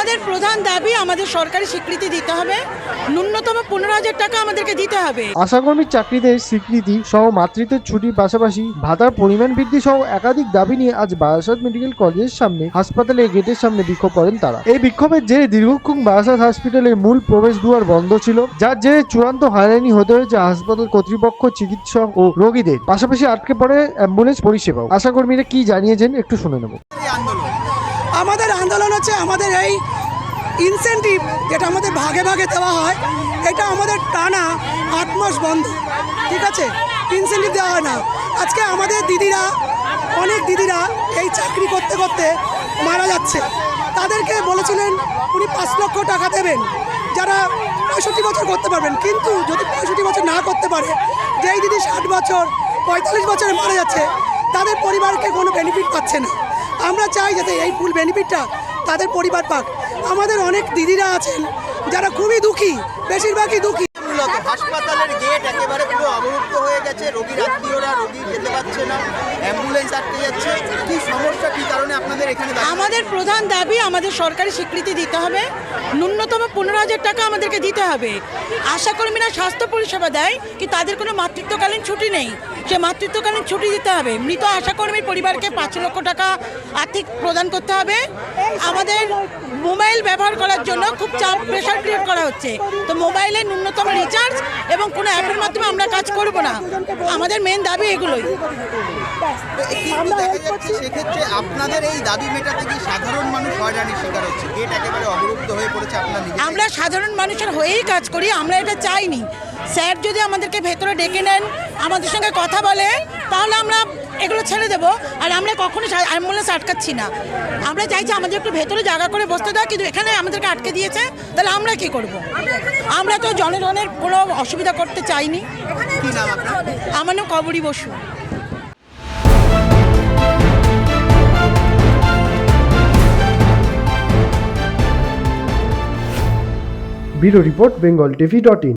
আমাদের প্রধান দাবি আমাদের সরকারি স্বীকৃতি দিতে হবে, ন্যূনতম 15,000 টাকা আমাদেরকে দিতে হবে। আশাকর্মীর চাকরিদের স্বীকৃতি সহ মাতৃত্বের ছুটির পাশাপাশি ভাতার পরিমাণ বৃদ্ধি সহ একাধিক দাবি নিয়ে আজ বারাসাত মেডিকেল কলেজের সামনে হাসপাতালের গেটের সামনে বিক্ষোভ করেন তারা। এই বিক্ষোভের জেরে দীর্ঘক্ষণ বারাসাত হসপিটালের মূল প্রবেশ দুয়ার বন্ধ ছিল, যার জেরে চূড়ান্ত হয়রানি হতে হয়েছে হাসপাতাল কর্তৃপক্ষ, চিকিৎসক ও রোগীদের। পাশাপাশি আটকে পড়ে অ্যাম্বুলেন্স পরিষেবাও। আশাকর্মীরা কি জানিয়েছেন একটু শুনে নেব। আমাদের আন্দোলন হচ্ছে আমাদের এই ইনসেন্টিভ যেটা আমাদের ভাগে ভাগে দেওয়া হয়, এটা আমাদের টানা 8 মাস বন্ধ। ঠিক আছে, ইনসেন্টিভ দেওয়া হয় না। আজকে আমাদের দিদিরা, অনেক দিদিরা এই চাকরি করতে করতে মারা যাচ্ছে। তাদেরকে বলেছিলেন উনি 5 লক্ষ টাকা দেবেন যারা 65 বছর করতে পারবেন, কিন্তু যদি 65 বছর না করতে পারে, যেই দিদি 60 বছর 45 বছরে মারা যাচ্ছে, তাদের পরিবারকে কোনো বেনিফিট পাচ্ছে না। আমরা চাই যাতে এই ফুল বেনিফিটটা তাদের পরিবার পাক। আমাদের অনেক দিদিরা আছেন যারা খুবই দুঃখী, বেশিরভাগই দুঃখী। মূলত হাসপাতালের গেট একেবারে পুরো অবরুদ্ধ হয়ে গেছে, রোগীর আত্মীয়রা রোগী যেতে পারছে না, অ্যাম্বুলেন্স আটকে যাচ্ছে। কি সমস্যা, কি কারণে আপনাদের এখানে আমাদের প্রধান দাবি আমাদের সরকারি স্বীকৃতি দিতে হবে, ন্যূনতম 15,000 টাকা আমাদেরকে দিতে হবে। আশাকর্মীরা স্বাস্থ্য পরিষেবা দেয়, কি তাদের কোনো মাতৃত্বকালীন ছুটি নেই, সে মাতৃত্বকালীন ছুটি দিতে হবে। মৃত আশাকর্মীর পরিবারকে 5 লক্ষ টাকা আর্থিক প্রদান করতে হবে। আমাদের মোবাইল ব্যবহার করার জন্য খুব চাপ, প্রেশার ক্রিয়েট করা হচ্ছে, তো মোবাইলে ন্যূনতম রিচার্জ এবং কোনো অ্যাপের মাধ্যমে আমরা কাজ করব না। আমাদের মেন দাবি এগুলোই। দেখা যাচ্ছে সেক্ষেত্রে আপনাদের এই দাবি মেটাতে কি সাধারণ মানুষ হয়রানির শিকার হচ্ছে? গেট একেবারে অবরুদ্ধ হয়ে পড়েছে। আমরা সাধারণ মানুষের হয়েই কাজ করি, আমরা এটা চাইনি। স্যার যদি আমাদেরকে ভেতরে ডেকে নেন, আমাদের সঙ্গে কথা বলে, তাহলে আমরা এগুলো ছেড়ে দেবো। আর আমরা কখনোই অ্যাম্বুলেন্স আটকাচ্ছি না। আমরা চাইছি আমাদের একটু ভেতরে জায়গা করে বসতে দেওয়া, কিন্তু এখানে আমাদেরকে আটকে দিয়েছে, তাহলে আমরা কি করব? আমরা তো জনগণের কোনো অসুবিধা করতে চাইনি। কি নাম আপনার? আমার নাম Kabori Basu. Bureau report, Bengal TV.in।